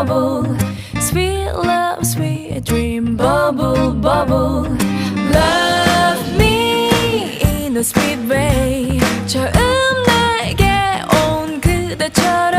bubble. Sweet love, sweet dream, bubble, bubble. Love me in a sweet way. 처음 내게 온 그대처럼